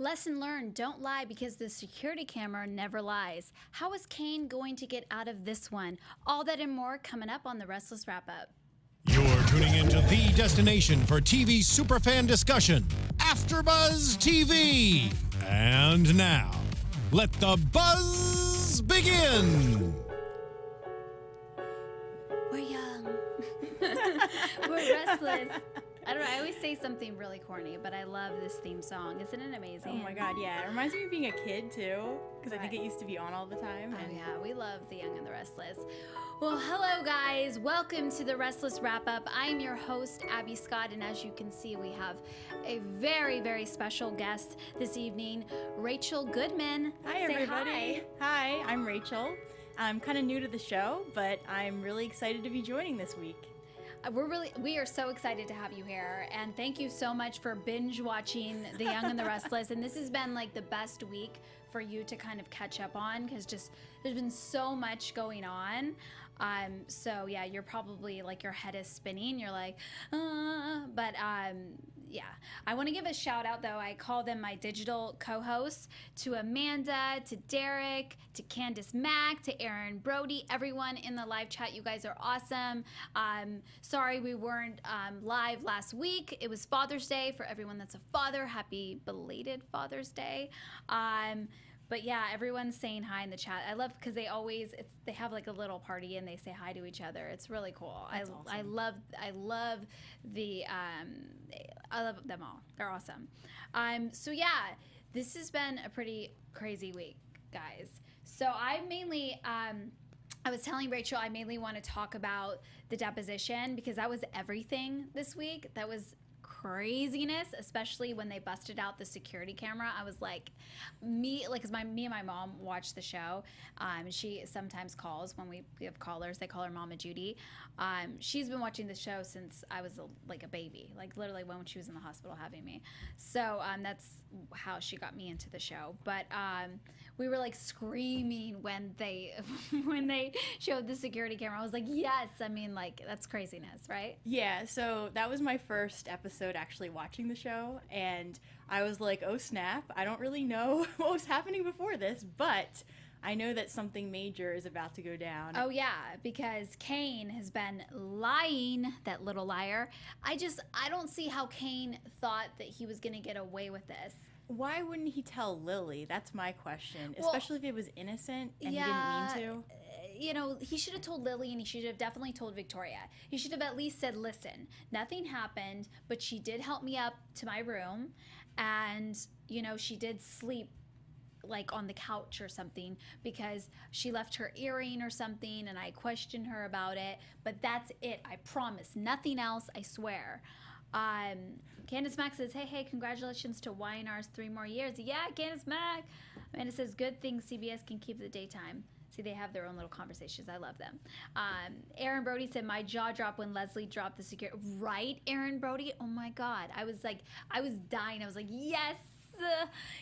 Lesson learned, don't lie because the security camera never lies. How is Kane going to get out of this one? All that and more coming up on the Restless Wrap-Up. You're tuning into the destination for TV superfan discussion, AFTERBUZZ TV. And now, let the buzz begin. We're young. We're restless. I don't know, I always say something really corny, but I love this theme song. Isn't it amazing? Oh my god, yeah. It reminds me of being a kid too, because I think it used to be on all the time. Oh yeah, we love the Young and the Restless. Well, hello guys. Welcome to the Restless Wrap-Up. I'm your host, Abbey Scott, and as you can see, we have a very, very special guest this evening, Rachel Goodman. Hi, everybody. Hi, I'm Rachel. I'm kind of new to the show, but I'm really excited to be joining this week. We are so excited to have you here, and thank you so much for binge watching The Young and the Restless. And this has been like the best week for you to kind of catch up on, because just there's been so much going on. So yeah, you're probably like your head is spinning. You're like, yeah. I want to give a shout out though. I call them my digital co-hosts, to Amanda, to Derek, to Candace Mack, to Aaron Brody, everyone in the live chat. You guys are awesome. Sorry we weren't live last week. It was Father's Day. For everyone that's a father, happy belated Father's Day. But yeah, everyone's saying hi in the chat. I love because they have like a little party and they say hi to each other. It's really cool. That's awesome. I love them all. They're awesome. So yeah, this has been a pretty crazy week, guys. So I mainly I was telling Rachel I mainly want to talk about the deposition because that was everything this week. That was craziness, especially when they busted out the security camera. I was like, me and my mom watch the show. She sometimes calls when we have callers. They call her Mama Judy. She's been watching the show since I was like a baby, like literally when she was in the hospital having me. So that's how she got me into the show. But we were like screaming when they showed the security camera. I was like, yes. I mean, like, that's craziness, right? Yeah, so that was my first episode actually watching the show, and I was like, oh snap, I don't really know what was happening before this, but I know that something major is about to go down. Oh yeah, because Kane has been lying, that little liar. I don't see how Kane thought that he was gonna get away with this. Why wouldn't he tell Lily? That's my question, especially if it was innocent and he didn't mean to. You know, he should have told Lily, and he should have definitely told Victoria. He should have at least said, listen, nothing happened, but she did help me up to my room, and, you know, she did sleep like on the couch or something because she left her earring or something, and I questioned her about it, but that's it. I promise. Nothing else, I swear. Candace Mack says, hey, congratulations to YNR's 3 more years. Yeah, Candace Mack. Amanda says, good thing CBS can keep the daytime. See, they have their own little conversations. I love them. Aaron Brody said, my jaw dropped when Leslie dropped the security. Right, Aaron Brody? Oh my God. I was dying. I was like, yes.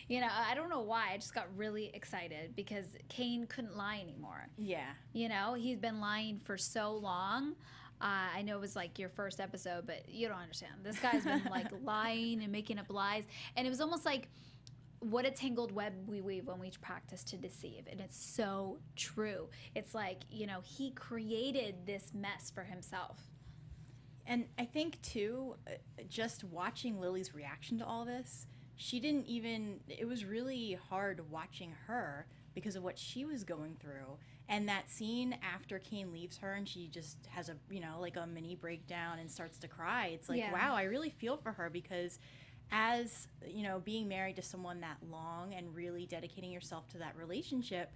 You know, I don't know why. I just got really excited because Kane couldn't lie anymore. Yeah. You know, he's been lying for so long. I know it was like your first episode, but you don't understand. This guy's been like lying and making up lies. And it was almost like, what a tangled web we weave when we practice to deceive. And it's so true. It's like, you know, he created this mess for himself. And I think, too, just watching Lily's reaction to all this, it was really hard watching her because of what she was going through. And that scene after Kane leaves her and she just has a mini breakdown and starts to cry. It's like, wow, I really feel for her because as, you know, being married to someone that long and really dedicating yourself to that relationship,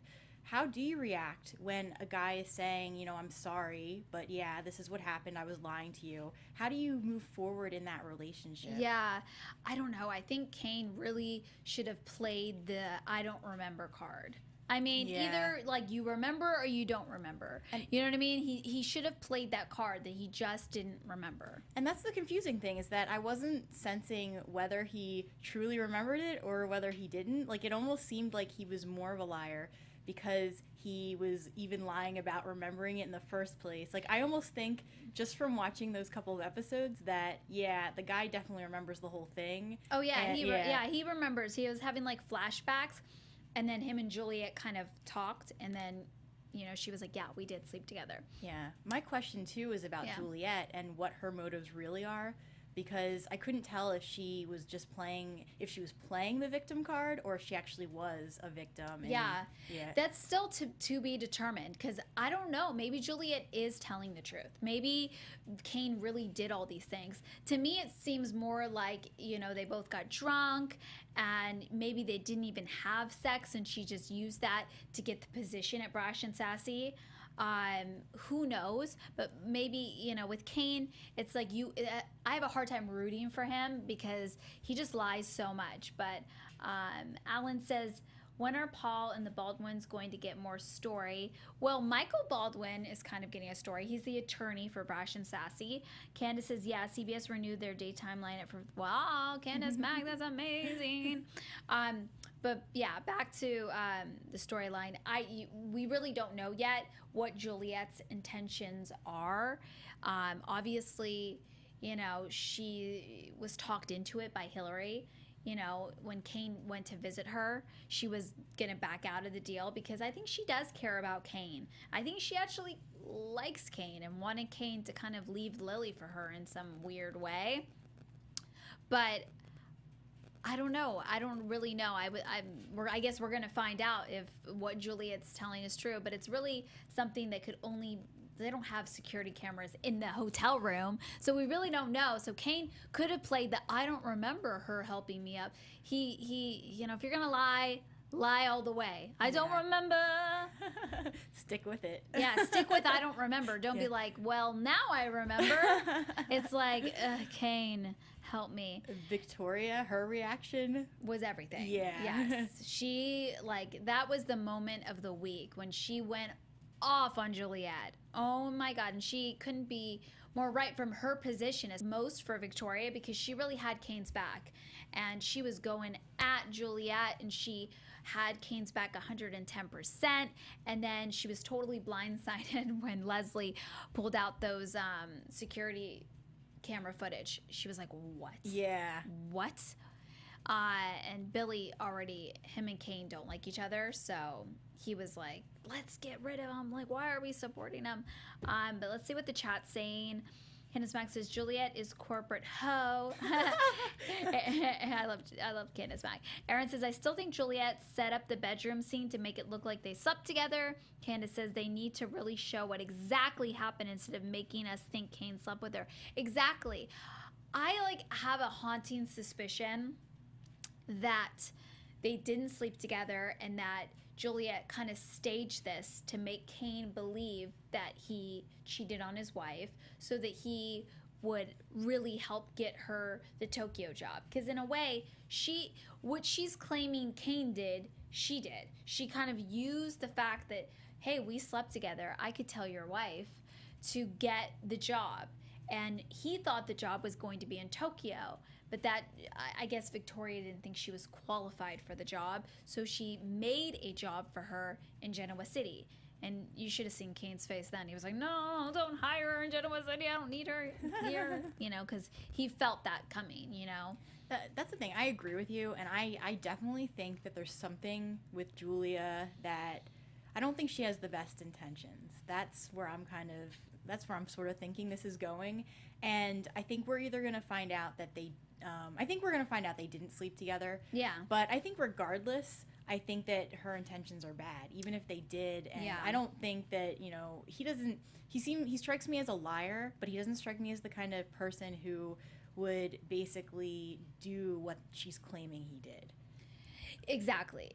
how do you react when a guy is saying, you know, I'm sorry, but yeah, this is what happened. I was lying to you. How do you move forward in that relationship? Yeah, I don't know. I think Kane really should have played the I don't remember card. I mean, either like you remember or you don't remember. And you know what I mean? He should have played that card that he just didn't remember. And that's the confusing thing, is that I wasn't sensing whether he truly remembered it or whether he didn't. Like, it almost seemed like he was more of a liar because he was even lying about remembering it in the first place. Like, I almost think just from watching those couple of episodes that, yeah, the guy definitely remembers the whole thing. Oh, yeah. And, He remembers. He was having, like, flashbacks, and then him and Juliet kind of talked, and then, you know, she was like, yeah, we did sleep together. Yeah. My question, too, is about Juliet and what her motives really are, because I couldn't tell if she was just playing the victim card or if she actually was a victim. And, That's still to be determined, because I don't know. Maybe Juliet is telling the truth. Maybe Kane really did all these things. To me, it seems more like, you know, they both got drunk and maybe they didn't even have sex and she just used that to get the position at Brash and Sassy. Who knows? But maybe, you know, with Kane, it's like I have a hard time rooting for him because he just lies so much. But Alan says, when are Paul and the Baldwins going to get more story? Well, Michael Baldwin is kind of getting a story. He's the attorney for Brash and Sassy. Candace says, yeah, CBS renewed their daytime lineup for, wow, Candace Mack, that's amazing. But yeah, back to the storyline. We really don't know yet what Juliet's intentions are. Obviously, you know, she was talked into it by Hillary. You know, when Kane went to visit her, she was going to back out of the deal because I think she does care about Kane. I think she actually likes Kane and wanted Kane to kind of leave Lily for her in some weird way. But I don't know. I don't really know. I guess we're going to find out if what Juliet's telling is true, but it's really something that could only... They don't have security cameras in the hotel room, so we really don't know. So Kane could have played the I don't remember her helping me up. He you know, if you're going to lie all the way. I don't remember. Stick with it. Yeah, stick with I don't remember. Don't be like, well, now I remember. It's like, Kane, help me. Victoria, her reaction was everything. Yeah. Yes. She, like, that was the moment of the week when she went off on Juliet. Oh my God. And she couldn't be more right from her position as most for Victoria because she really had Kane's back. And she was going at Juliet and she had Kane's back 110%. And then she was totally blindsided when Leslie pulled out those security camera footage. She was like, what? Yeah. What? And Billy already, him and Kane don't like each other. So he was like, let's get rid of him. Like, why are we supporting him? But let's see what the chat's saying. Candace Mack says, Juliet is corporate hoe. I love Candace Mack. Aaron says, I still think Juliet set up the bedroom scene to make it look like they slept together. Candace says they need to really show what exactly happened instead of making us think Kane slept with her. Exactly. I have a haunting suspicion that they didn't sleep together and that Juliet kind of staged this to make Kane believe that he cheated on his wife so that he would really help get her the Tokyo job. Because in a way, what she's claiming Kane did, she did. She kind of used the fact that, hey, we slept together, I could tell your wife, to get the job. And he thought the job was going to be in Tokyo. But that, I guess Victoria didn't think she was qualified for the job, so she made a job for her in Genoa City. And you should have seen Kane's face then. He was like, no, don't hire her in Genoa City. I don't need her here, because he felt that coming, That's the thing. I agree with you, and I definitely think that there's something with Julia that I don't think she has the best intentions. That's where I'm sort of thinking this is going. And I think we're either going to find out that they didn't sleep together. Yeah. But I think regardless, I think that her intentions are bad, even if they did. And yeah. I don't think that, he strikes me as a liar, but he doesn't strike me as the kind of person who would basically do what she's claiming he did. Exactly.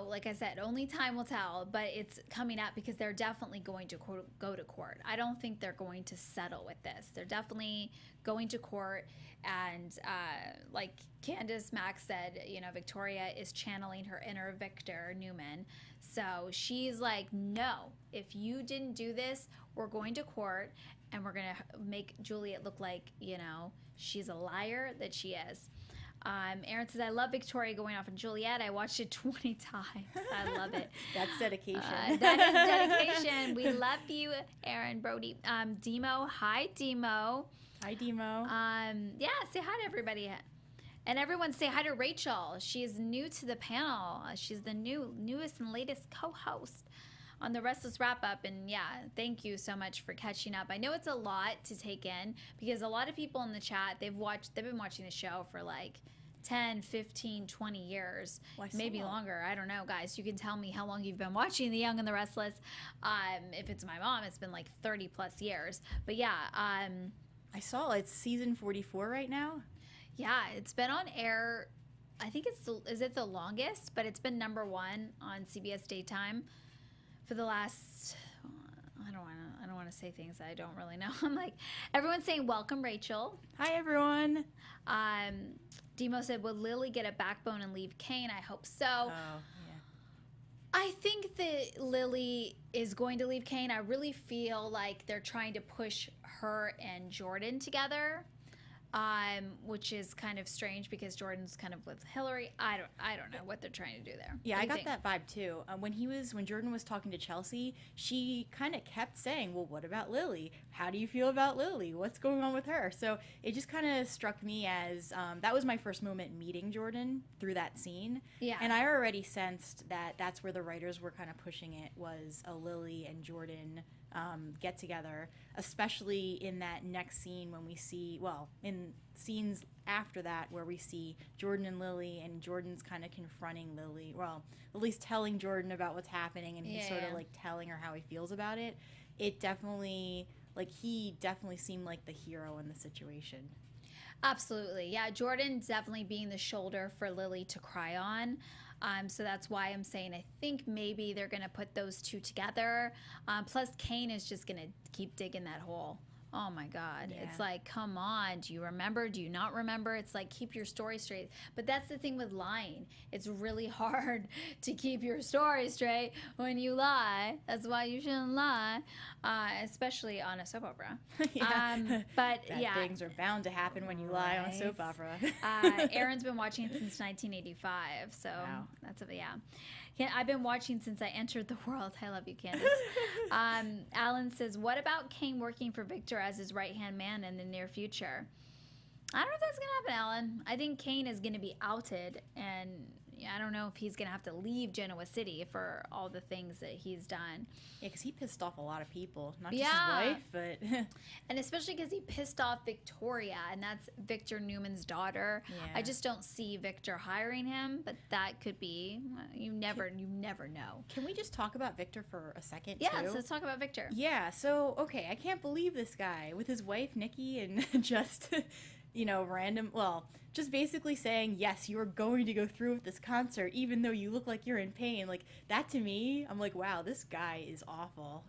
Like I said, only time will tell, but it's coming up because they're definitely going to go to court. I don't think they're going to settle with this. They're definitely going to court, and like Candace Mack said, Victoria is channeling her inner Victor Newman. So she's like, no, if you didn't do this, we're going to court, and we're going to make Juliet look like, she's a liar that she is. Aaron says, I love Victoria going off on Juliet. I watched it 20 times. I love it. That's dedication. That is dedication. We love you, Aaron Brody. Demo. Hi, Demo. Hi, Demo. Yeah, say hi to everybody. And everyone say hi to Rachel. She is new to the panel. She's the newest and latest co-host on the Restless Wrap-Up. And yeah, thank you so much for catching up. I know it's a lot to take in because a lot of people in the chat, they've been watching the show for like 10, 15, 20 years, maybe longer. I don't know, guys. You can tell me how long you've been watching The Young and the Restless. If it's my mom, it's been like 30 plus years. But yeah. I saw it's season 44 right now. Yeah, it's been on air. I think is it the longest? But it's been #1 on CBS Daytime for the last, I don't want to say things that I don't really know. I'm like, everyone's saying welcome, Rachel. Hi, everyone. Demo said, will Lily get a backbone and leave Kane? I hope so. Oh, yeah. I think that Lily is going to leave Kane. I really feel like they're trying to push her and Jordan together. Which is kind of strange because Jordan's kind of with Hillary. I don't know what they're trying to do there. Yeah, I got that vibe too. When Jordan was talking to Chelsea, she kind of kept saying, well, what about Lily? How do you feel about Lily? What's going on with her? So it just kind of struck me as that was my first moment meeting Jordan through that scene. Yeah. And I already sensed that that's where the writers were kind of pushing it, was a Lily and Jordan get together, especially in that next scene when we see, well, in scenes after that where we see Jordan and Lily, and Jordan's kind of confronting Lily, well, at least telling Jordan about what's happening, and he's sort of like telling her how he feels about it. It definitely, like, he definitely seemed like the hero in the situation. Absolutely. Yeah, Jordan's definitely being the shoulder for Lily to cry on. So that's why I'm saying I think maybe they're going to put those two together. Plus, Kane is just going to keep digging that hole. Oh, my God. Yeah. It's like, come on. Do you remember? Do you not remember? It's like, keep your story straight. But that's the thing with lying. It's really hard to keep your story straight when you lie. That's why you shouldn't lie, especially on a soap opera. Yeah. But Bad things are bound to happen when you lie on a soap opera. Aaron's been watching it since 1985. So that's yeah, I've been watching since I entered the world. I love you, Candace. Alan says, what about Kane working for Victor as his right-hand man in the near future? I don't know if that's going to happen, Alan. I think Kane is going to be outed, and I don't know if he's going to have to leave Genoa City for all the things that he's done. Yeah, because he pissed off a lot of people. Not just his wife, but... And especially because he pissed off Victoria, and that's Victor Newman's daughter. Yeah. I just don't see Victor hiring him, but that could be. You never know. Can we just talk about Victor for a second, Yeah, too? so let's talk about Victor. Yeah, so, okay, I can't believe this guy with his wife, Nikki, and just... just basically saying, yes, you are going to go through with this concert, even though you look like you're in pain. Like, that to me, I'm like, wow, this guy is awful.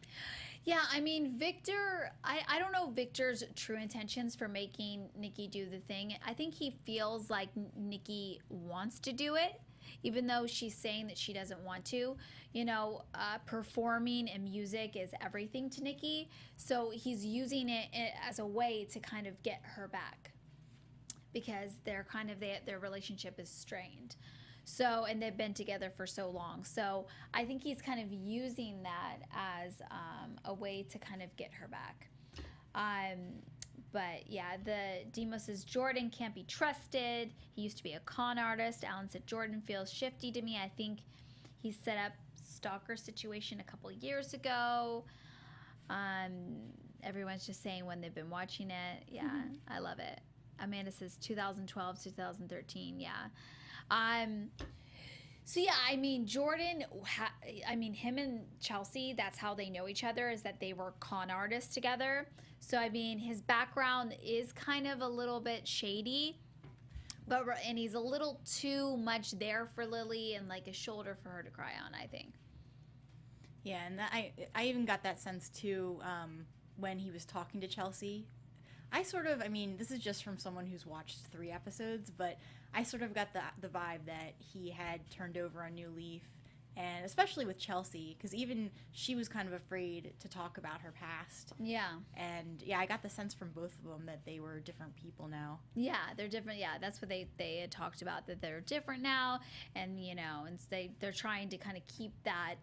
Yeah, I mean, Victor, I don't know Victor's true intentions for making Nikki do the thing. I think he feels like Nikki wants to do it, even though she's saying that she doesn't want to. Performing and music is everything to Nikki, so he's using it as a way to kind of get her back. Because their relationship is strained. So, and they've been together for so long. So I think he's kind of using that as a way to kind of get her back. But yeah, the Demo says Jordan can't be trusted. He used to be a con artist. Alan said Jordan feels shifty to me. I think he set up stalker situation a couple years ago. Everyone's just saying when they've been watching it. Yeah, I love it. Amanda says 2012, 2013. Yeah. So yeah, I mean, Jordan, him and Chelsea, that's how they know each other, is that they were con artists together. So, I mean, his background is kind of a little bit shady, and he's a little too much there for Lily and like a shoulder for her to cry on, I think. Yeah, and I even got that sense too when he was talking to Chelsea. This is just from someone who's watched 3 episodes, but I sort of got the vibe that he had turned over a new leaf And especially with Chelsea, because even she was kind of afraid to talk about her past. Yeah. And yeah, I got the sense from both of them that they were different people now. Yeah, they're different. Yeah, that's what they had talked about, that they're different now, and and they're trying to kind of keep that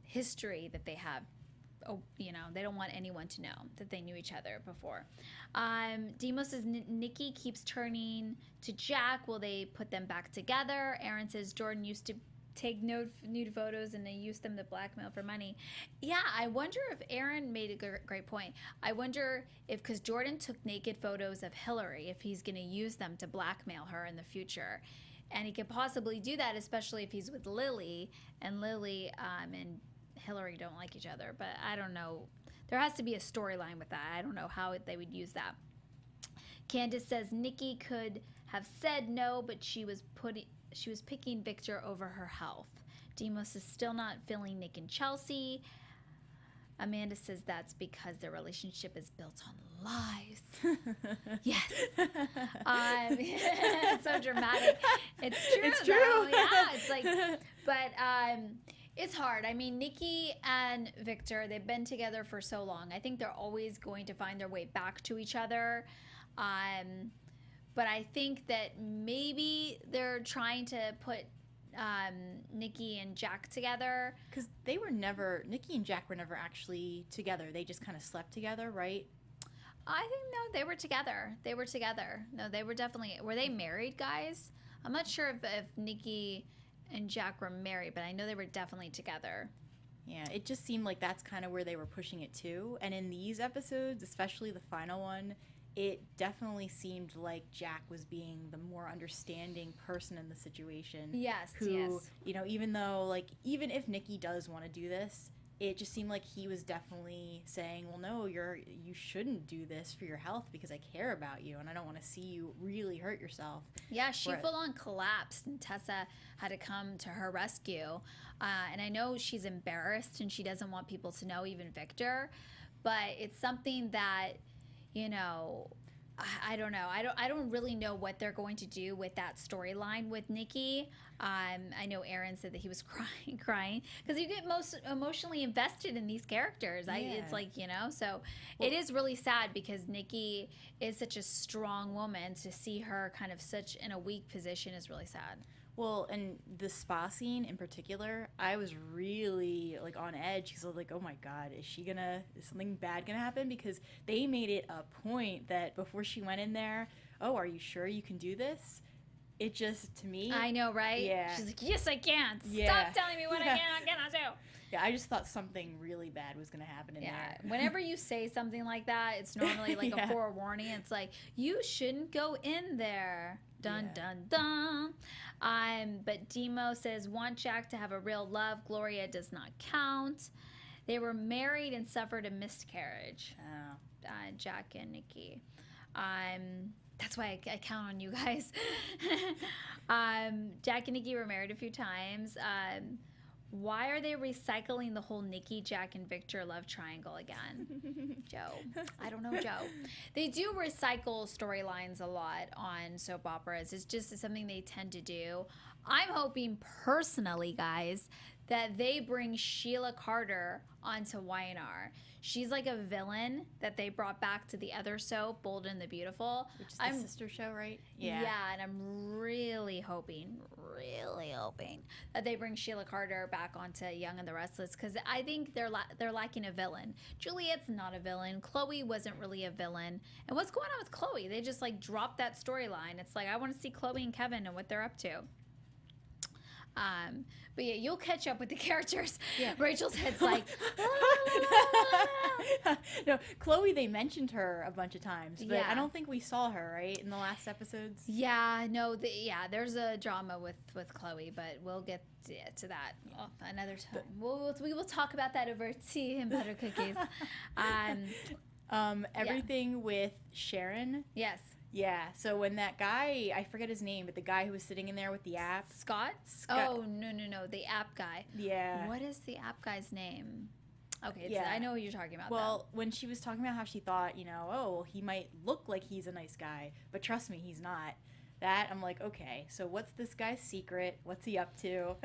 history that they have. Oh, they don't want anyone to know that they knew each other before. Demo says Nikki keeps turning to Jack. Will they put them back together? Aaron says Jordan used to take nude photos and they used them to blackmail for money. Yeah, I wonder if Aaron made a great point. I wonder if, because Jordan took naked photos of Hillary, if he's going to use them to blackmail her in the future. And he could possibly do that, especially if he's with Lily, and Lily and Hillary don't like each other. But I don't know. There has to be a storyline with that. I don't know how they would use that. Candace says Nikki could have said no, but she was picking Victor over her health. Demos is still not feeling Nick and Chelsea. Amanda says that's because their relationship is built on lies. Yes. It's so dramatic. It's true. It's true. Though. Yeah, it's like, but it's hard. I mean, Nikki and Victor, they've been together for so long. I think they're always going to find their way back to each other. But I think that maybe they're trying to put Nikki and Jack together. Because Nikki and Jack were never actually together. They just kind of slept together, right? I think, no, they were together. They were together. No, they were definitely, were they married, guys? I'm not sure if Nikki and Jack were married, but I know they were definitely together. Yeah, it just seemed like that's kind of where they were pushing it to. And in these episodes, especially the final one, it definitely seemed like Jack was being the more understanding person in the situation. Yes, who, yes. Even if Nikki does want to do this, it just seemed like he was definitely saying, well, no, you shouldn't do this for your health because I care about you and I don't want to see you really hurt yourself. Yeah, she full on collapsed and Tessa had to come to her rescue. And I know she's embarrassed and she doesn't want people to know, even Victor, but it's something that, I don't know. I don't really know what they're going to do with that storyline with Nikki. I know Aaron said that he was crying because you get most emotionally invested in these characters. Yeah. It's like, so it is really sad because Nikki is such a strong woman. To see her kind of such in a weak position is really sad. Well, and the spa scene in particular, I was really on edge because I was like, oh my God, is something bad gonna happen? Because they made it a point that before she went in there, oh, are you sure you can do this? It just, to me. I know, right? Yeah. She's like, yes, I can. Yeah. Stop telling me what I cannot do. Yeah, I just thought something really bad was gonna happen in there. Whenever you say something like that, it's normally a forewarning. It's like, you shouldn't go in there. Dun, dun, dun. But Demo says, want Jack to have a real love. Gloria does not count. They were married and suffered a miscarriage. Oh. Jack and Nikki. That's why I count on you guys. Jack and Nikki were married a few times. Why are they recycling the whole Nikki, Jack, and Victor love triangle again? Joe. I don't know, Joe. They do recycle storylines a lot on soap operas. It's something they tend to do. I'm hoping personally, guys, that they bring Sheila Carter onto YNR. She's like a villain that they brought back to the other soap, Bold and the Beautiful. Which is the sister show, right? Yeah, and I'm really hoping that they bring Sheila Carter back onto Young and the Restless, because I think they're lacking a villain. Juliet's not a villain. Chloe wasn't really a villain. And what's going on with Chloe? They just dropped that storyline. It's like, I want to see Chloe and Kevin and what they're up to. But yeah, you'll catch up with the characters. Yeah. Rachel's head's like, no, Chloe, they mentioned her a bunch of times, but I don't think we saw her, right, in the last episodes? Yeah, no, there's a drama with Chloe, but we'll get to that another time. We will talk about that over tea and butter cookies. Everything with Sharon. Yes. Yeah, so when that guy, I forget his name, but the guy who was sitting in there with the app. Scott? Oh, no, the app guy. Yeah. What is the app guy's name? Okay, I know what you're talking about. Well, when she was talking about how she thought, he might look like he's a nice guy, but trust me, he's not. I'm like, okay, so what's this guy's secret? What's he up to?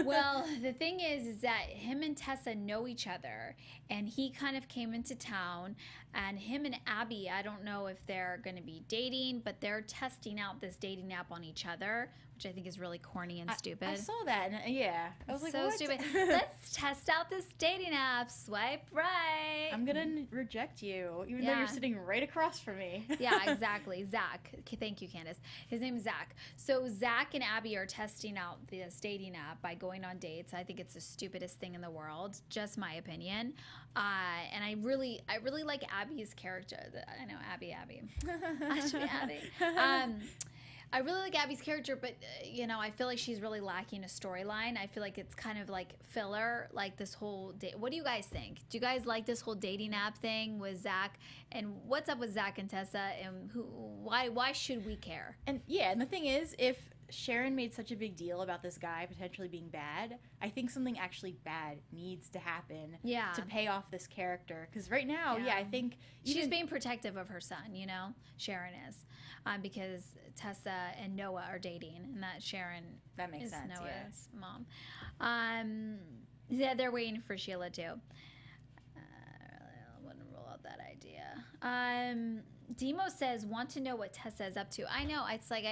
Well, the thing is that him and Tessa know each other, and he kind of came into town, and him and Abby, I don't know if they're going to be dating, but they're testing out this dating app on each other, which I think is really corny and stupid. I saw that, and yeah, I was like, so what? stupid. Let's test out this dating app. Swipe right. I'm gonna reject you, even though Yeah. you're sitting right across from me. Yeah, exactly. Zach. Thank you, Candace. His name is Zach. So Zach and Abby are testing out this dating app by going on dates. I think it's the stupidest thing in the world. Just my opinion. And I really like Abby's character. I know Abby. I should be Abby. I really like Abby's character, but I feel like she's really lacking a storyline. I feel like it's kind of like filler, like this whole date. What do you guys think? Do you guys like this whole dating app thing with Zach? And what's up with Zach and Tessa? And why should we care? And yeah, and the thing is, if Sharon made such a big deal about this guy potentially being bad, I think something actually bad needs to happen to pay off this character. Because right now, I think she's being protective of her son, Sharon is. Because Tessa and Noah are dating, and that Sharon makes is sense, Noah's mom. They're waiting for Sheila too. I wouldn't rule out that idea. Demo says, want to know what Tessa is up to. I know. It's like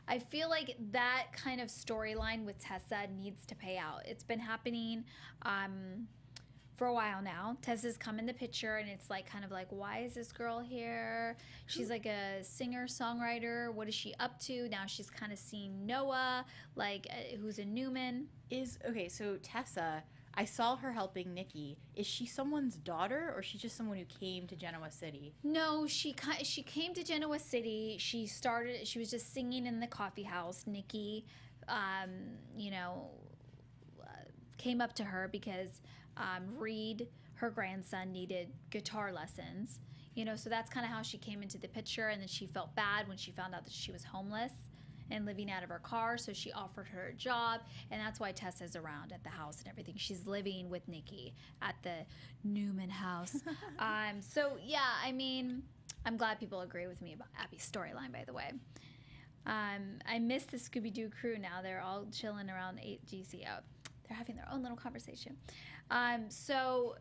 I feel like that kind of storyline with Tessa needs to pay out. It's been happening for a while now. Tessa's come in the picture, and it's like kind of like, why is this girl here? She's like a singer-songwriter. What is she up to? Now she's kind of seeing Noah, like who's a Newman. Okay, so Tessa, I saw her helping Nikki. Is she someone's daughter, or is she just someone who came to Genoa City? No, she came to Genoa City. She was just singing in the coffee house. Nikki, came up to her because Reed, her grandson, needed guitar lessons. So that's kind of how she came into the picture, and then she felt bad when she found out that she was homeless and living out of her car, so she offered her a job, and that's why Tessa's around at the house and everything. She's living with Nikki at the Newman house. So yeah, I mean, I'm glad people agree with me about Abby's storyline, by the way. I miss the Scooby-Doo crew now. They're all chilling around 8GCO. They're having their own little conversation. So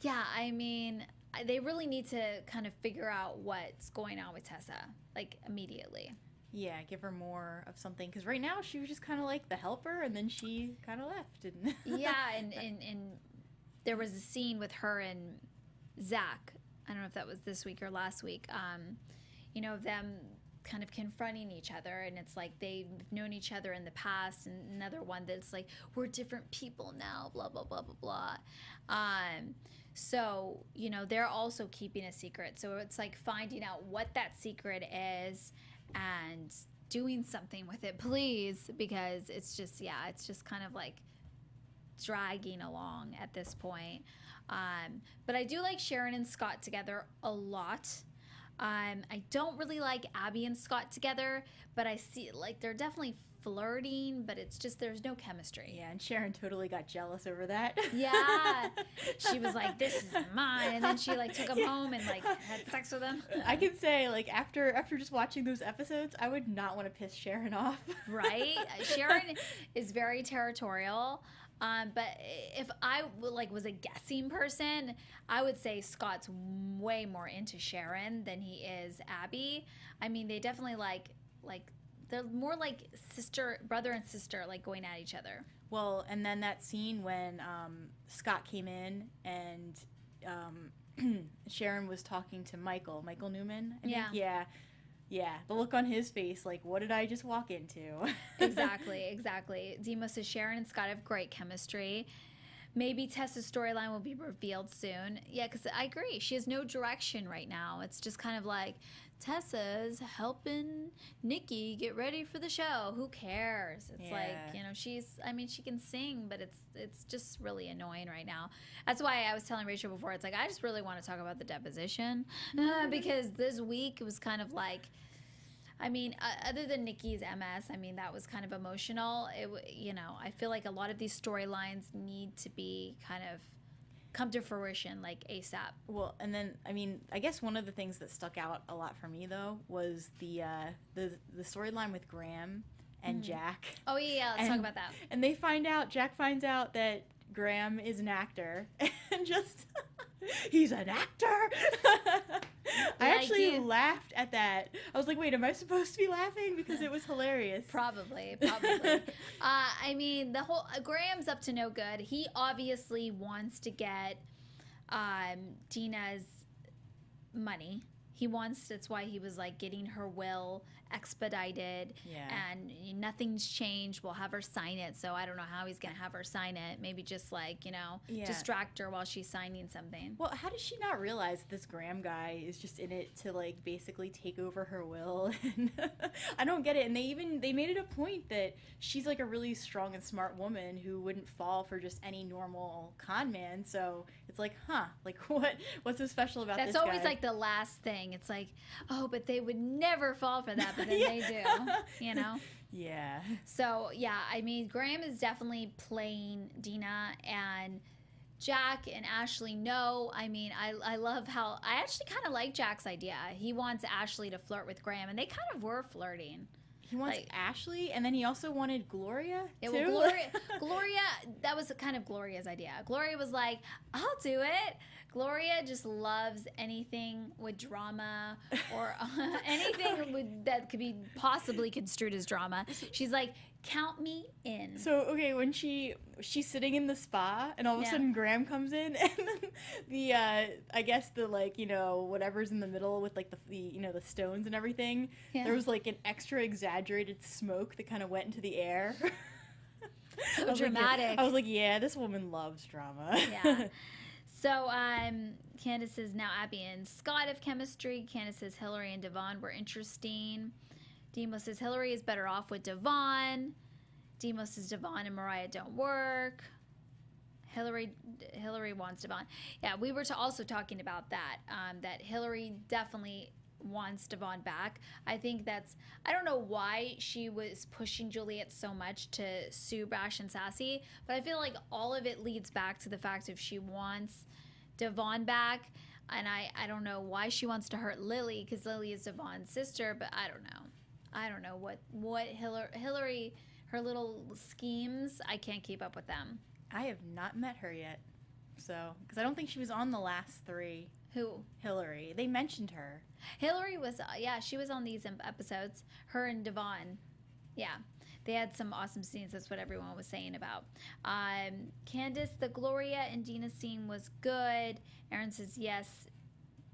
yeah, I mean, they really need to kind of figure out what's going on with Tessa, like immediately. Yeah, give her more of something, because right now she was just kind of like the helper, and then she kind of left. And yeah, and there was a scene with her and Zach. I don't know if that was this week or last week. Of them kind of confronting each other, and it's like they've known each other in the past, and another one that's like, we're different people now, blah blah blah blah blah. So they're also keeping a secret, so it's like finding out what that secret is and doing something with it, please, because it's just kind of like dragging along at this point. But I do like Sharon and Scott together a lot. I don't really like Abby and Scott together, but I see like they're definitely flirting, but it's just there's no chemistry. Yeah, and Sharon totally got jealous over that. Yeah, she was like, "This is mine," and then she like took him home and like had sex with him. I can say like after just watching those episodes, I would not want to piss Sharon off. Right? Sharon is very territorial. But if I was a guessing person, I would say Scott's way more into Sharon than he is Abby. I mean, they definitely like they're more like brother and sister, like going at each other. Well, and then that scene when Scott came in and Sharon was talking to Michael Newman. I think. Yeah. The look on his face, like, what did I just walk into? Exactly. Demo says Sharon and Scott have great chemistry. Maybe Tessa's storyline will be revealed soon. Yeah, because I agree. She has no direction right now. It's just kind of like, Tessa's helping Nikki get ready for the show. Who cares? It's like, she can sing, but it's just really annoying right now. That's why I was telling Rachel before, it's like, I just really want to talk about the deposition because this week it was kind of like, other than Nikki's MS, that was kind of emotional. I feel like a lot of these storylines need to be kind of come to fruition like ASAP. Well, and then I guess one of the things that stuck out a lot for me though was the storyline with Graham and Jack. Oh yeah, let's talk about that. And Jack finds out that Graham is an actor, and just he's an actor. I actually laughed at that. I was like, wait, am I supposed to be laughing? Because it was hilarious. Probably. I mean, the whole Graham's up to no good. He obviously wants to get Dena's money. That's why he was like getting her will expedited, and nothing's changed. We'll have her sign it. So I don't know how he's gonna have her sign it. Maybe just like, distract her while she's signing something. Well, how does she not realize this Graham guy is just in it to like basically take over her will? And I don't get it. And they made it a point that she's like a really strong and smart woman who wouldn't fall for just any normal con man. So it's like, like what's so special about this guy? That's always like the last thing. It's like, oh, but they would never fall for that, but then they do, Yeah. So, yeah, I mean, Graham is definitely playing Dena, and Jack and Ashley know. I mean, I love how, I actually kind of like Jack's idea. He wants Ashley to flirt with Graham, and they kind of were flirting. He wants Ashley, and then he also wanted Gloria, too. Well, Gloria, that was kind of Gloria's idea. Gloria was like, I'll do it. Gloria just loves anything with drama or anything that could be possibly construed as drama. She's like, count me in. So, okay, when she's sitting in the spa, and all of a sudden Graham comes in, and then the, I guess the, like, whatever's in the middle with, like, the stones and everything, there was, like, an extra exaggerated smoke that kind of went into the air. So dramatic. I was like, yeah, this woman loves drama. Yeah. So, Candace says now Abbey and Scott have chemistry. Candace says Hillary and Devon were interesting. Demo says Hillary is better off with Devon. Demo says Devon and Mariah don't work. Hillary wants Devon. Yeah, we were also talking about that, that Hillary definitely wants Devon back. I think I don't know why she was pushing Juliet so much to sue Brash and Sassy, but I feel like all of it leads back to the fact if she wants Devon back, and I don't know why she wants to hurt Lily, because Lily is Devon's sister, but I don't know what Hillary, her little schemes, I can't keep up with them. I have not met her yet, so, because I don't think she was on the last 3. Who? Hillary. They mentioned her. Hillary was, she was on these episodes. Her and Devon. Yeah. They had some awesome scenes. That's what everyone was saying about. Candace, the Gloria and Dena scene was good. Aaron says, yes,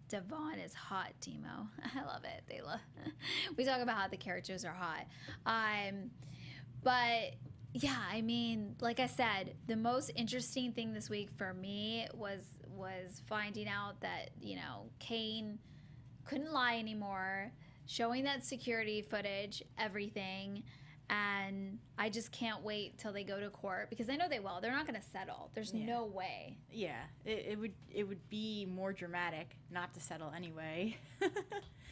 Devon is hot, Timo. I love it. We talk about how the characters are hot. But yeah, I mean, like I said, the most interesting thing this week for me was finding out that, Kane couldn't lie anymore, showing that security footage, everything. And I just can't wait till they go to court, because I know they will. They're not going to settle. There's no way. Yeah, it would be more dramatic not to settle anyway.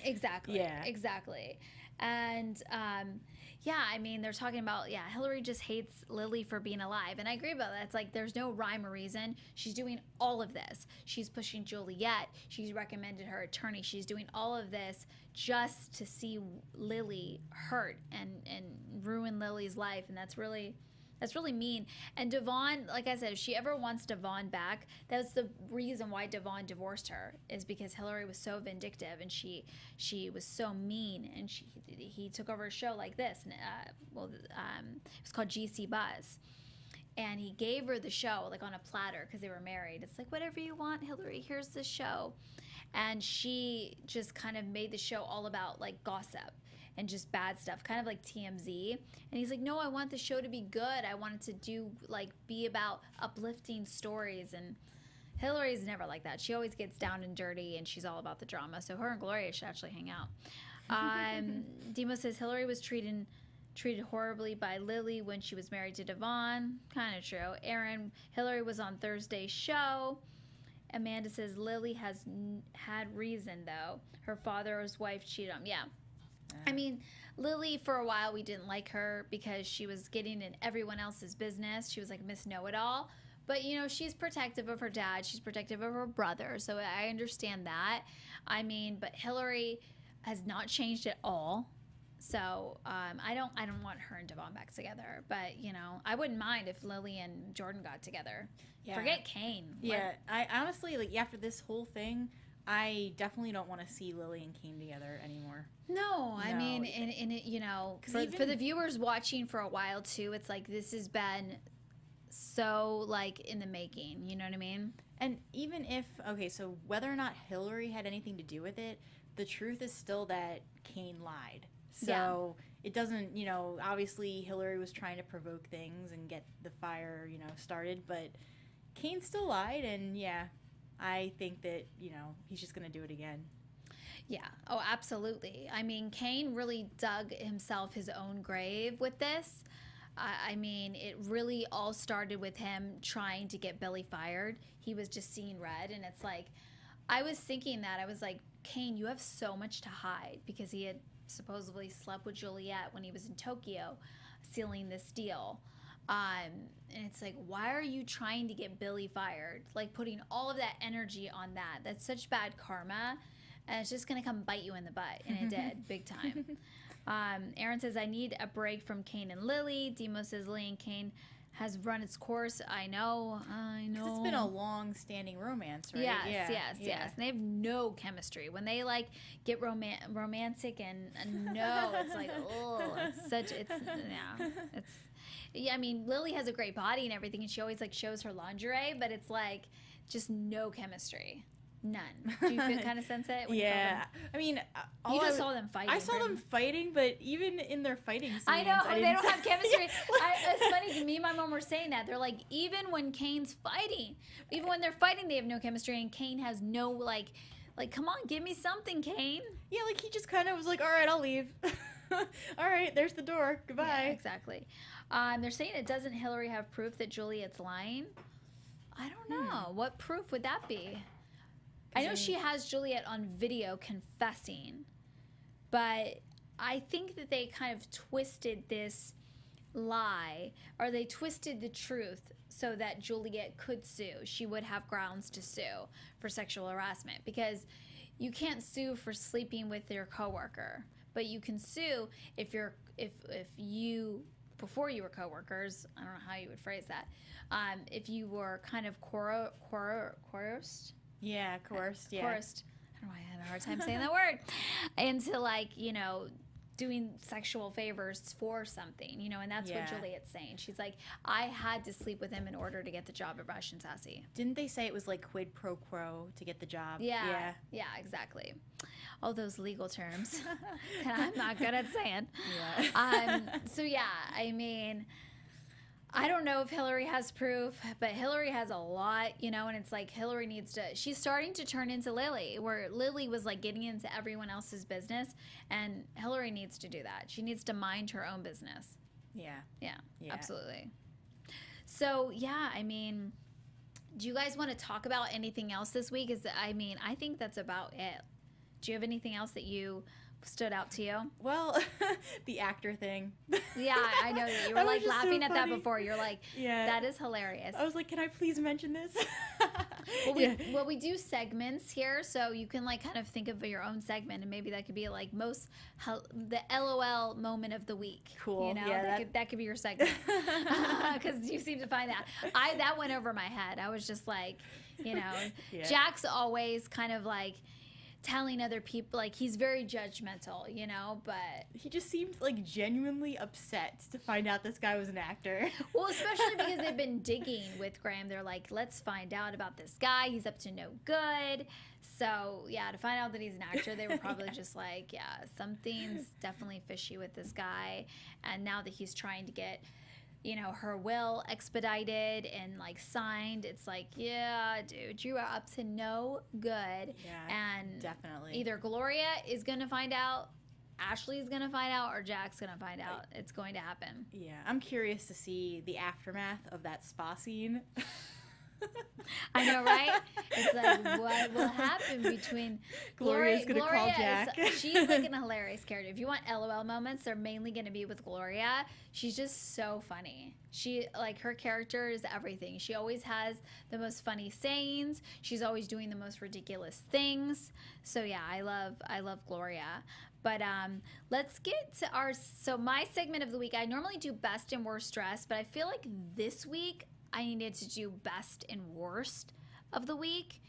Exactly. Yeah. Exactly. And I mean, they're talking about, Hillary just hates Lily for being alive. And I agree about that. It's like there's no rhyme or reason. She's doing all of this. She's pushing Juliet. She's recommended her attorney. She's doing all of this just to see Lily hurt and ruin Lily's life. And that's really mean. And Devon, like I said, if she ever wants Devon back, that's the reason why Devon divorced her, is because Hillary was so vindictive and she was so mean, and he took over a show like this, and it was called GC Buzz, and he gave her the show like on a platter because they were married. It's like, whatever you want, Hillary, here's the show. And she just kind of made the show all about like gossip and just bad stuff, kind of like TMZ. And he's like, no, I want the show to be good. I want it to be about uplifting stories. And Hillary's never like that. She always gets down and dirty, and she's all about the drama. So her and Gloria should actually hang out. Demo says Hillary was treated horribly by Lily when she was married to Devon. Kind of true. Aaron, Hillary was on Thursday's show. Amanda says Lily has had reason, though. Her father or his wife cheated on him. Yeah. I mean, Lily, for a while, we didn't like her because she was getting in everyone else's business. She was like Miss Know-It-All. But, she's protective of her dad. She's protective of her brother. So I understand that. I mean, but Hillary has not changed at all So I don't want her and Devon back together. But you know, I wouldn't mind if Lily and Jordan got together. Yeah. Forget Kane. Yeah, I honestly, like, after this whole thing, I definitely don't want to see Lily and Kane together anymore. No, I No. mean, and it, you know, 'Cause for even- the viewers watching for a while too, it's like this has been so like in the making. You know what I mean? And even if, okay, so whether or not Hillary had anything to do with it, the truth is still that Kane lied. So it doesn't, you know, obviously Hillary was trying to provoke things and get the fire, you know, started, but Kane still lied, and yeah, I think that, you know, he's just going to do it again. Yeah. Oh, absolutely. I mean, Kane really dug himself his own grave with this. I mean, it really all started with him trying to get Billy fired. He was just seeing red, and it's like, I was thinking that. I was like, Kane, you have so much to hide, because he had supposedly slept with Juliet when he was in Tokyo sealing this deal. And it's like, why are you trying to get Billy fired? Like, putting all of that energy on that. That's such bad karma. And it's just going to come bite you in the butt. And it did, big time. Aaron says, I need a break from Kane and Lily. Demo says, Lily and Kane has run its course. I know. 'Cause it's been a long-standing romance, right? Yes. And they have no chemistry. When they like get romantic and no, it's like, oh, yeah. I mean, Lily has a great body and everything, and she always like shows her lingerie, but it's like just no chemistry, none. Do you kind of sense it? When you saw them? I mean, You just saw them fighting. I saw them fighting, but even in their fighting scenes, I know they didn't don't have chemistry. Yeah. It's funny. Me and my mom were saying that. They're like, even when Kane's fighting, even when they're fighting, they have no chemistry, and Kane has no like, come on, give me something, Kane. Yeah, like he just kind of was like, all right, I'll leave. All right, there's the door. Goodbye. Yeah, exactly. They're saying it doesn't Hillary have proof that Juliet's lying? I don't know. What proof would that be? I know she has Juliet on video confessing, but I think that they kind of twisted this lie, or they twisted the truth so that Juliet could sue. She would have grounds to sue for sexual harassment, because you can't sue for sleeping with your coworker, but you can sue if you before you were coworkers. I don't know how you would phrase that. If you were kind of coerced. Yeah, coerced. Yeah. Coerced. I don't know why I had a hard time saying that word. Into like, you know, doing sexual favors for something, you know, and that's what Juliet's saying. She's like, I had to sleep with him in order to get the job at Rush and Sassy. Didn't they say it was like quid pro quo to get the job? Yeah, exactly. All those legal terms that I'm not good at saying. Yeah. So yeah, I mean, I don't know if Hillary has proof, but Hillary has a lot, you know, and it's like Hillary needs to, she's starting to turn into Lily, where Lily was like getting into everyone else's business, and Hillary needs to do that. She needs to mind her own business. Yeah. Yeah. Absolutely. So yeah, I mean, do you guys want to talk about anything else this week? I mean, I think that's about it. Do you have anything else that you stood out to you? Well, the actor thing. Yeah, I know that you were That was like just so laughing at that funny. before. You're like, that is hilarious. I was like, can I please mention this? Well, we do segments here, so you can like kind of think of your own segment, and maybe that could be like the LOL moment of the week. Cool. You know, Yeah, that could be your segment, because you seem to find that. That went over my head. I was just like, you know, Jack's always kind of like telling other people, like he's very judgmental, you know, but he just seemed like genuinely upset to find out this guy was an actor. Well, especially because they've been digging with Graham. They're like, let's find out about this guy. He's up to no good. So yeah, to find out that he's an actor, they were probably just like, yeah, something's definitely fishy with this guy. And now that he's trying to get, you know, her will expedited and like signed, it's like, yeah, dude, you are up to no good. Yeah, and definitely. Either Gloria is gonna find out, Ashley's gonna find out, or Jack's gonna find out. It's going to happen. Yeah, I'm curious to see the aftermath of that spa scene. I know, right? It's like, what will happen between Gloria's gonna call Jack. She's like an hilarious character. If you want LOL moments, they're mainly going to be with Gloria. She's just so funny. She, like, her character is everything. She always has the most funny sayings. She's always doing the most ridiculous things. So yeah, I love Gloria. But let's get to my segment of the week. I normally do best and worst dress, but I feel like this week I needed to do best and worst of the week.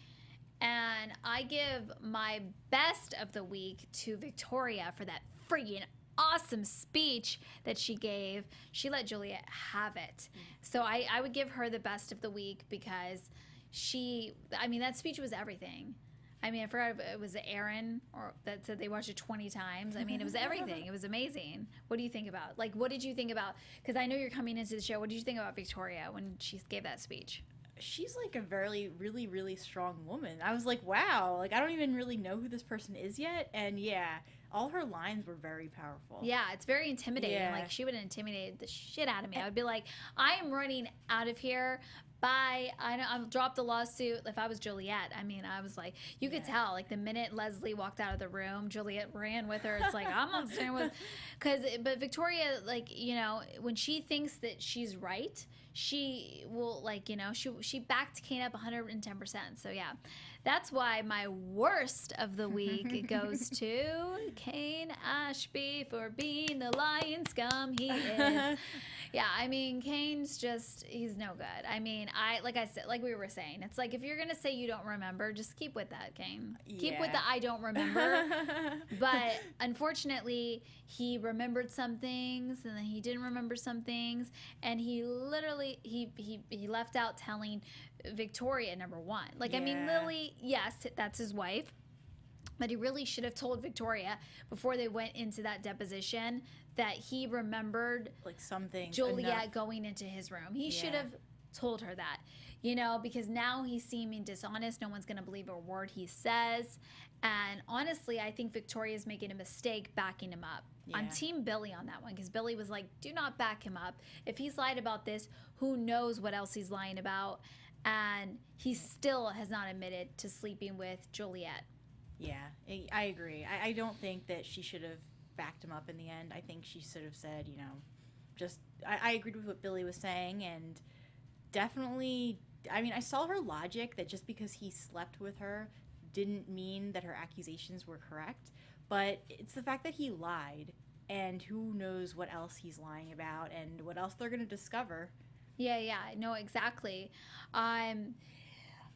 And I give my best of the week to Victoria for that freaking awesome speech that she gave. She let Juliet have it. So I would give her the best of the week because that speech was everything. I mean, I forgot if it was Aaron or that said they watched it 20 times. I mean, it was everything. It was amazing. What do you think about? Like, what did you think about? Because I know you're coming into the show. What did you think about Victoria when she gave that speech? She's like a very, really, really strong woman. I was like, wow. Like, I don't even really know who this person is yet. And yeah, all her lines were very powerful. Yeah, it's very intimidating. Yeah. Like, she would have intimidated the shit out of me. I would be like, I am running out of here. Bye. I'll drop the lawsuit. If I was Juliet, I mean, I was like, you could tell, like, the minute Leslie walked out of the room, Juliet ran with her. It's like, I'm not staying with, but Victoria, like, you know, when she thinks that she's right, she will, like, you know, she backed Kane up 110%. So yeah, that's why my worst of the week goes to Kane Ashby for being the lion scum he is. Yeah, I mean, Kane's just, he's no good. I mean, like I said, like we were saying, it's like if you're going to say you don't remember, just keep with that, Kane. Keep with the I don't remember. But unfortunately, he remembered some things and then he didn't remember some things. And he literally, he left out telling Victoria, number one. Like, I mean, Lily, yes, that's his wife. But he really should have told Victoria before they went into that deposition that he remembered, like, something Juliet going into his room. He should have told her that, you know, because now he's seeming dishonest. No one's going to believe a word he says. And honestly, I think Victoria's making a mistake backing him up. Yeah. I'm Team Billy on that one because Billy was like, do not back him up. If he's lied about this, who knows what else he's lying about? And he still has not admitted to sleeping with Juliet. Yeah, I agree. I don't think that she should have backed him up in the end. I think she should have said, you know, just, I agreed with what Billy was saying, and definitely, I mean, I saw her logic that just because he slept with her didn't mean that her accusations were correct, but it's the fact that he lied, and who knows what else he's lying about and what else they're going to discover. Yeah, no, exactly.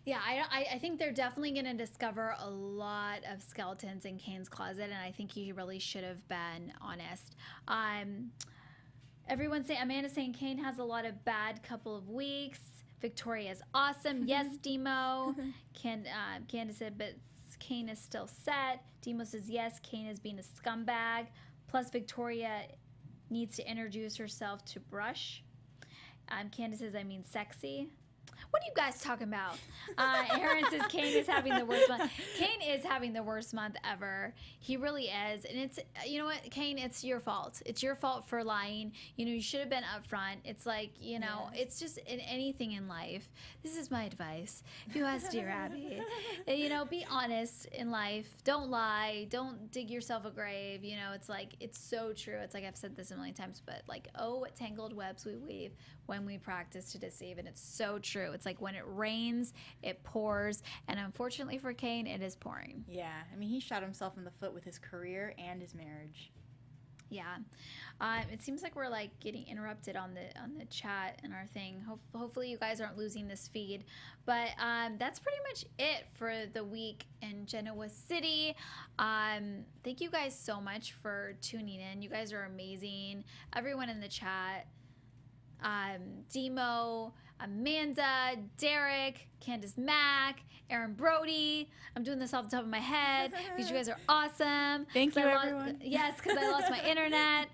Yeah, I think they're definitely going to discover a lot of skeletons in Kane's closet, and I think he really should have been honest. Everyone's saying, Amanda's saying Kane has a lot of bad couple of weeks. Victoria's awesome. Yes, Demo. Candace said, but Kane is still set. Demo says, yes, Kane is being a scumbag. Plus, Victoria needs to introduce herself to Brush. Candace says, I mean sexy. What are you guys talking about? Aaron says Kane is having the worst month. Kane is having the worst month ever. He really is. And it's, you know what, Kane, it's your fault. It's your fault for lying. You know, you should have been upfront. It's like, you know, it's just in anything in life. This is my advice. If you ask dear Abbey, you know, be honest in life. Don't lie. Don't dig yourself a grave. You know, it's like, it's so true. It's like I've said this a million times, but like, oh, what tangled webs we weave when we practice to deceive. And it's so true. It's like when it rains, it pours. And unfortunately for Kane, it is pouring. Yeah. I mean, he shot himself in the foot with his career and his marriage. Yeah. It seems like we're like getting interrupted on the chat and our thing. Hopefully you guys aren't losing this feed. But that's pretty much it for the week in Genoa City. Thank you guys so much for tuning in. You guys are amazing. Everyone in the chat. Demo, Amanda, Derek, Candace Mack, Aaron Brody. I'm doing this off the top of my head because you guys are awesome. Thank you, everyone. Yes, because I lost my internet.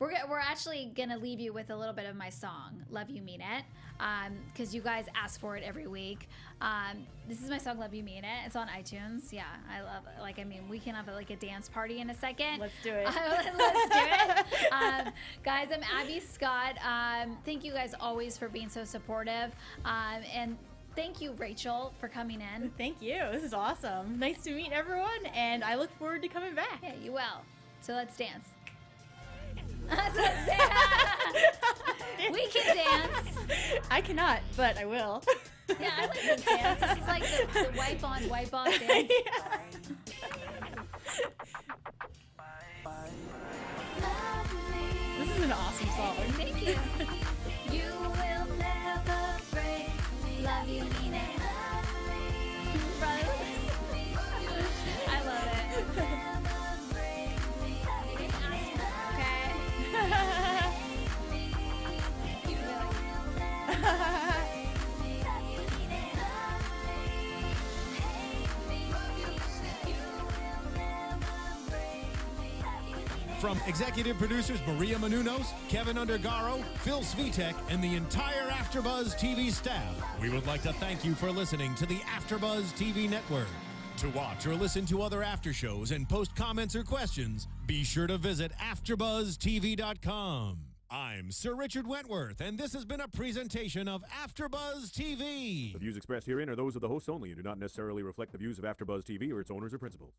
we're actually gonna leave you with a little bit of my song, "Love You Mean It," because you guys ask for it every week. This is my song, "Love You Mean It." It's on iTunes. Yeah, I love it. Like, I mean, we can have a dance party in a second. Let's do it. Let's do it. Guys, I'm Abbey Scott. Thank you guys always for being so supportive. And thank you, Rachel, for coming in. Thank you. This is awesome. Nice to meet everyone, and I look forward to coming back. Yeah, you will. So let's dance. So let's dance. We can dance. I cannot, but I will. Yeah, I like this dance. This is like the wipe on, wipe off dance. This is an awesome song. Thank you. You will never break me. Love you, mean it. Right? I love it. From executive producers Maria Menounos, Kevin Undergaro, Phil Svitek, and the entire AfterBuzz TV staff, we would like to thank you for listening to the AfterBuzz TV network. To watch or listen to other after shows and post comments or questions, be sure to visit AfterBuzzTV.com. I'm Sir Richard Wentworth, and this has been a presentation of AfterBuzz TV. The views expressed herein are those of the hosts only and do not necessarily reflect the views of AfterBuzz TV or its owners or principals.